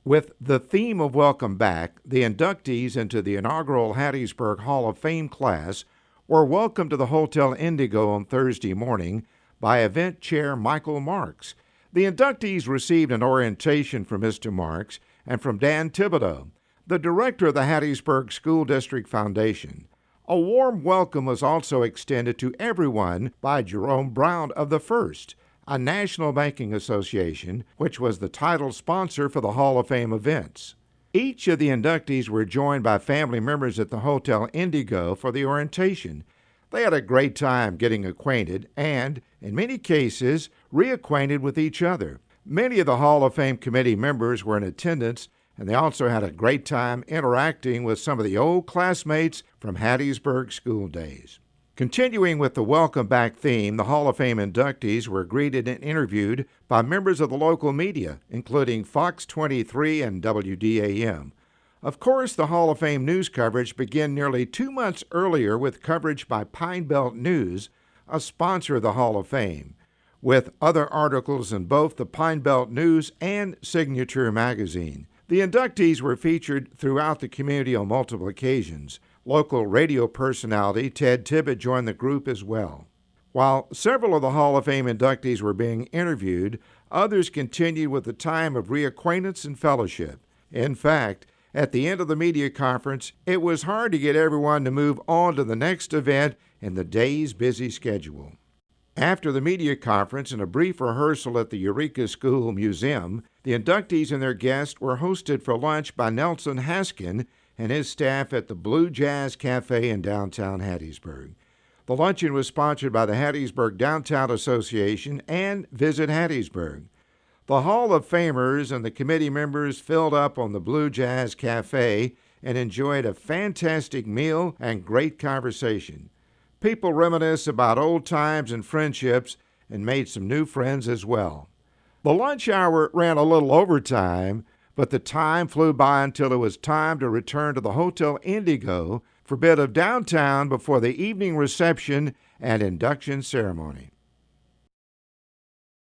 With the theme of Welcome Back, the inductees into the inaugural Hattiesburg Hall of Fame class were welcomed to the Hotel Indigo on Thursday morning by event chair Michael Marks. The inductees received an orientation from Mr. Marks and from Dan Thibodeau, the director of the Hattiesburg School District Foundation. A warm welcome was also extended to everyone by Jerome Brown of the First, a National Banking Association, which was the title sponsor for the Hall of Fame events. Each of the inductees were joined by family members at the Hotel Indigo for the orientation. They had a great time getting acquainted and, in many cases, reacquainted with each other. Many of the Hall of Fame committee members were in attendance, and they also had a great time interacting with some of the old classmates from Hattiesburg school days. Continuing with the Welcome Back theme, the Hall of Fame inductees were greeted and interviewed by members of the local media, including Fox 23 and WDAM. Of course, the Hall of Fame news coverage began nearly 2 months earlier with coverage by Pine Belt News, a sponsor of the Hall of Fame, with other articles in both the Pine Belt News and Signature magazine. The inductees were featured throughout the community on multiple occasions. Local radio personality Ted Tibbett joined the group as well. While several of the Hall of Fame inductees were being interviewed, others continued with the time of reacquaintance and fellowship. In fact, at the end of the media conference, it was hard to get everyone to move on to the next event in the day's busy schedule. After the media conference and a brief rehearsal at the Eureka School Museum, the inductees and their guests were hosted for lunch by Nelson Haskin and his staff at the Blue Jazz Cafe in downtown Hattiesburg. The luncheon was sponsored by the Hattiesburg Downtown Association and Visit Hattiesburg. The Hall of Famers and the committee members filled up on the Blue Jazz Cafe and enjoyed a fantastic meal and great conversation. People reminisce about old times and friendships and made some new friends as well. The lunch hour ran a little overtime, but the time flew by until it was time to return to the Hotel Indigo for a bit of downtown before the evening reception and induction ceremony.